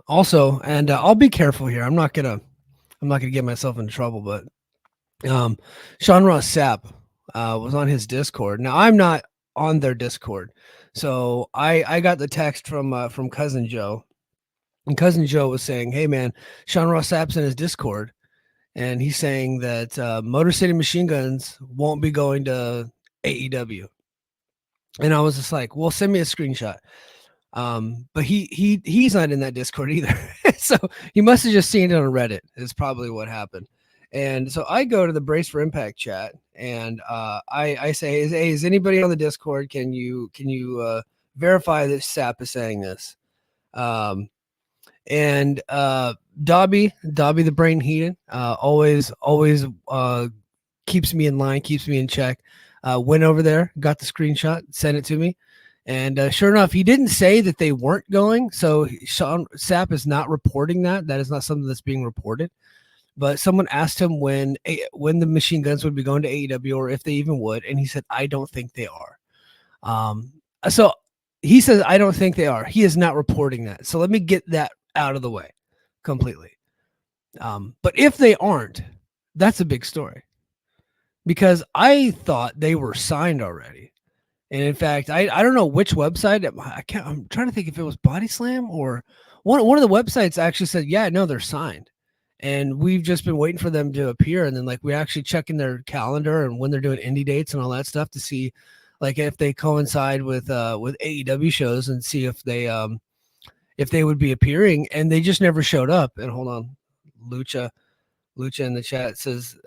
Also, and I'll be careful here. I'm not gonna get myself into trouble, but um, Sean Ross Sapp was on his Discord. Now I'm not on their Discord, so I got the text from cousin Joe, and cousin Joe was saying, "Hey man, Sean Ross Sapp's in his Discord, and he's saying that Motor City Machine Guns won't be going to AEW." And I was just like, "Well, send me a screenshot." But he's not in that Discord either. So he must have just seen it on Reddit. Is probably what happened. And so I go to the Brace for Impact chat, and I say, "Hey, is anybody on the Discord? Can you verify that Sap is saying this?" Um, and Dobby the Brain Heated, always keeps me in line, keeps me in check. Went over there, got the screenshot, sent it to me. And sure enough, he didn't say that they weren't going. So Sean Sapp is not reporting that. That is not something that's being reported. But someone asked him when the Machine Guns would be going to AEW or if they even would, and he said, "I don't think they are." So he says, "I don't think they are." He is not reporting that. So let me get that out of the way completely. But if they aren't, that's a big story because I thought they were signed already. And in fact, I don't know which website. I'm trying to think if it was Body Slam or one of the websites actually said, "Yeah, no, they're signed." And we've just been waiting for them to appear. And then like we actually checking their calendar and when they're doing indie dates and all that stuff to see like if they coincide with AEW shows and see if they would be appearing. And they just never showed up. And hold on, Lucha in the chat says,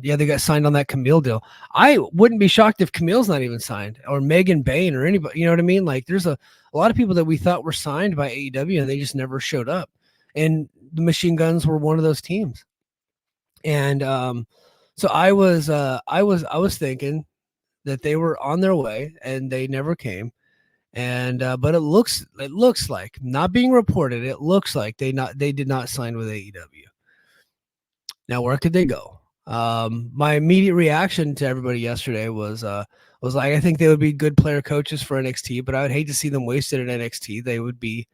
yeah, they got signed on that Camille deal. I wouldn't be shocked if Camille's not even signed or Megan Bain or anybody. You know what I mean? Like there's a lot of people that we thought were signed by AEW and they just never showed up. And the Machine Guns were one of those teams. And so I was thinking that they were on their way and they never came. And but it looks like not being reported. It looks like they did not sign with AEW. Now, where could they go? My immediate reaction to everybody yesterday was like, I think they would be good player coaches for NXT, but I would hate to see them wasted at NXT. They would be,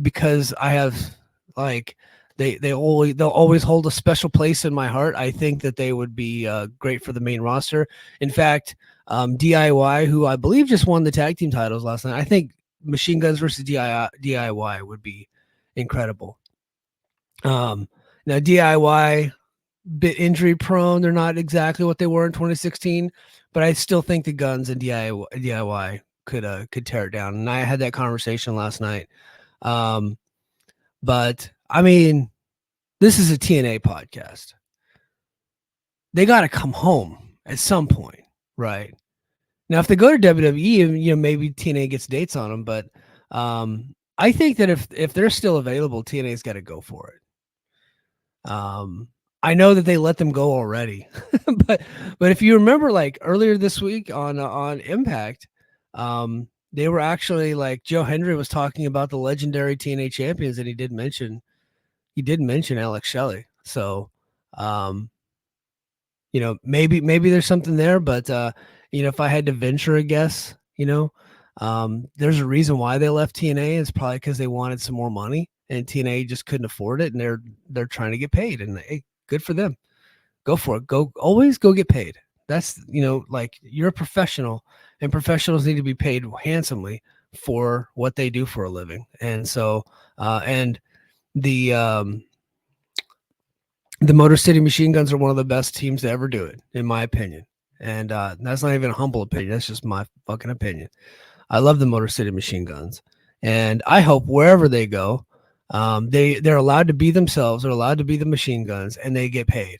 because I have like they'll always hold a special place in my heart. I think that they would be great for the main roster. In fact, DIY, who I believe just won the tag team titles last night, I think Machine Guns versus DIY would be incredible. Now DIY bit injury prone. They're not exactly what they were in 2016, but I still think the Guns and DIY could tear it down. And I had that conversation last night. But I mean, this is a TNA podcast. They got to come home at some point, right? Now, if they go to WWE, maybe TNA gets dates on them, but I think that if they're still available, TNA's got to go for it. I know that they let them go already, but if you remember, like earlier this week on Impact, they were actually like Joe Hendry was talking about the legendary TNA champions, and he did mention Alex Shelley. So, maybe there's something there, but if I had to venture a guess, there's a reason why they left TNA. It's probably because they wanted some more money. And TNA just couldn't afford it, and they're trying to get paid. And hey, good for them. Go for it. Always go get paid. That's like you're a professional, and professionals need to be paid handsomely for what they do for a living. And so, and the Motor City Machine Guns are one of the best teams to ever do it, in my opinion. And that's not even a humble opinion. That's just my fucking opinion. I love the Motor City Machine Guns, and I hope wherever they go. They're allowed to be themselves. They're allowed to be the Machine Guns, and they get paid,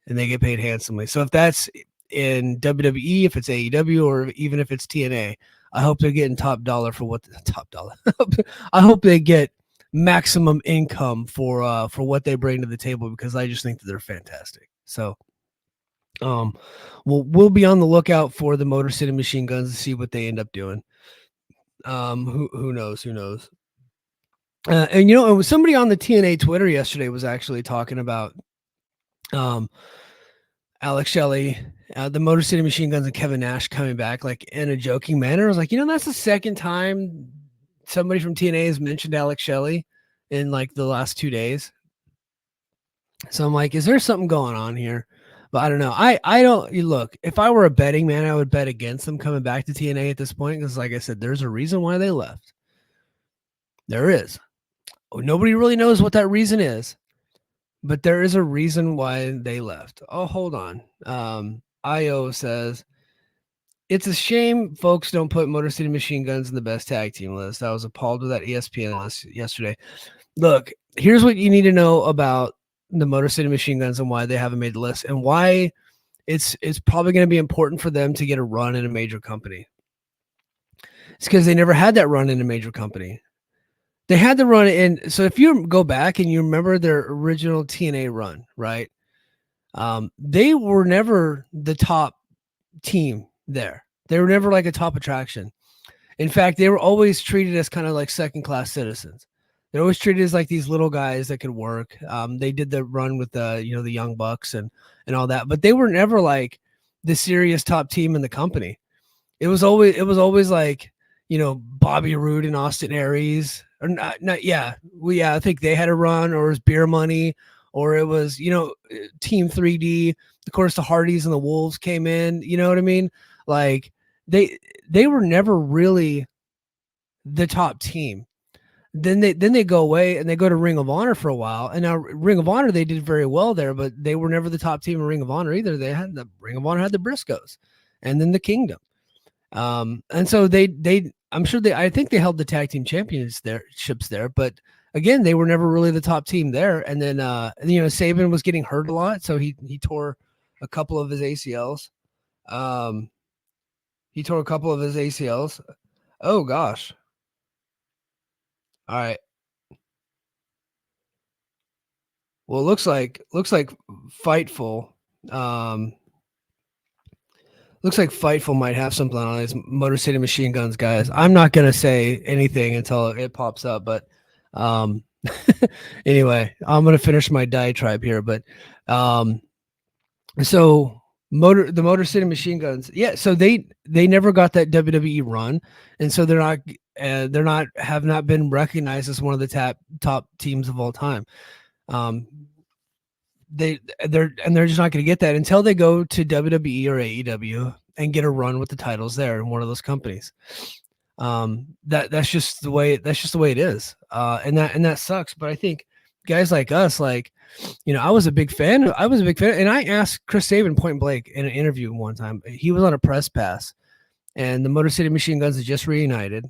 handsomely. So if that's in WWE, if it's AEW, or even if it's TNA, I hope they're getting top dollar for top dollar. I hope they get maximum income for what they bring to the table, because I just think that they're fantastic. So, we'll be on the lookout for the Motor City Machine Guns to see what they end up doing. Who knows? And it was somebody on the TNA Twitter yesterday was actually talking about Alex Shelley, the Motor City Machine Guns, and Kevin Nash coming back like in a joking manner. I was like, that's the second time somebody from TNA has mentioned Alex Shelley in like the last 2 days. So I'm like, is there something going on here? But I don't know. I don't look. If I were a betting man, I would bet against them coming back to TNA at this point because, like I said, there's a reason why they left. There is. Nobody really knows what that reason is, but there is a reason why they left. Oh, hold on. IO says it's a shame folks don't put Motor City Machine Guns in the best tag team list. I was appalled with that ESPN list yesterday. Look, here's what you need to know about the Motor City Machine Guns and why they haven't made the list and why it's probably going to be important for them to get a run in a major company. It's because they never had that run in a major company. They had the run in. So if you go back and you remember their original TNA run, right? They were never the top team there. They were never like a top attraction. In fact, they were always treated as kind of like second-class citizens. They're always treated as like these little guys that could work. They did the run with the Young Bucks and all that, but they were never like the serious top team in the company. It was always like Bobby Roode and Austin Aries, or not. I think they had a run, or it was Beer Money, or it was Team 3D. Of course, the Hardys and the Wolves came in. You know what I mean? Like they were never really the top team. Then they go away and they go to Ring of Honor for a while. And now Ring of Honor, they did very well there, but they were never the top team in Ring of Honor either. They had the Ring of Honor had the Briscoes and then the Kingdom. And so I think they held the tag team championships there, but again, they were never really the top team there. And then, Saban was getting hurt a lot. So he tore a couple of his ACLs. Oh gosh. All right. Well, it looks like Fightful. Looks like Fightful might have something on these Motor City Machine Guns guys. I'm not gonna say anything until it pops up, but anyway, I'm gonna finish my diatribe here. But so the Motor City Machine Guns, yeah. So they never got that WWE run, and so have not been recognized as one of the top teams of all time. They're just not going to get that until they go to WWE or AEW and get a run with the titles there in one of those companies. That's just the way it is. And that sucks. But I think guys like us, I was a big fan, and I asked Chris Sabin point blank in an interview one time. He was on a press pass, and the Motor City Machine Guns had just reunited,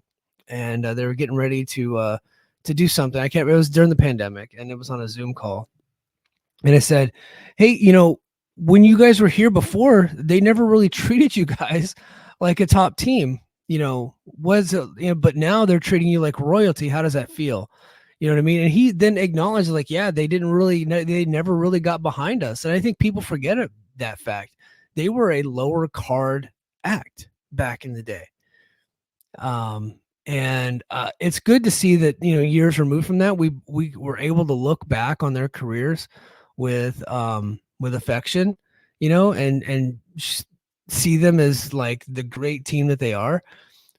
and they were getting ready to do something. It was during the pandemic, and it was on a Zoom call. And I said, hey, when you guys were here before, they never really treated you guys like a top team, but now they're treating you like royalty. How does that feel? You know what I mean? And he then acknowledged they never really got behind us. And I think people forget that fact. They were a lower card act back in the day. And it's good to see that, years removed from that, we were able to look back on their careers with affection, and see them as like the great team that they are.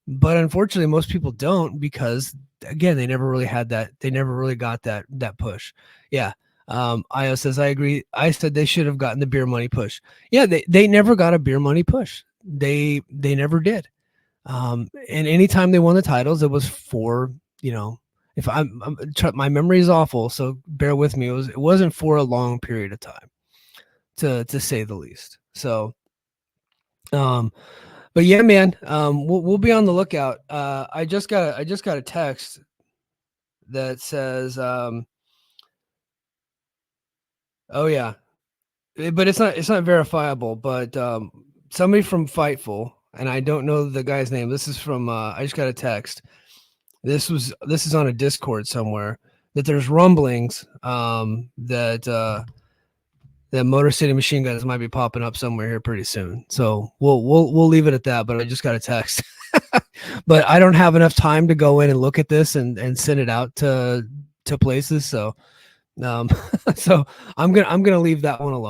But unfortunately, most people don't, because again, they never really had that. They never really got that push. Yeah. Io says, I agree. I said they should have gotten the Beer Money push. Yeah. They never got a Beer Money push. They never did. And anytime they won the titles, it was for, if my memory is awful, so bear with me. It wasn't for a long period of time, to say the least. So, but yeah, man, we'll be on the lookout. I just got a text that says, oh yeah, but it's not verifiable. But somebody from Fightful, and I don't know the guy's name. This is from I just got a text. This is on a Discord somewhere, that there's rumblings that Motor City Machine Guns might be popping up somewhere here pretty soon. So we'll leave it at that. But I just got a text, but I don't have enough time to go in and look at this and send it out to places. So so I'm gonna leave that one alone.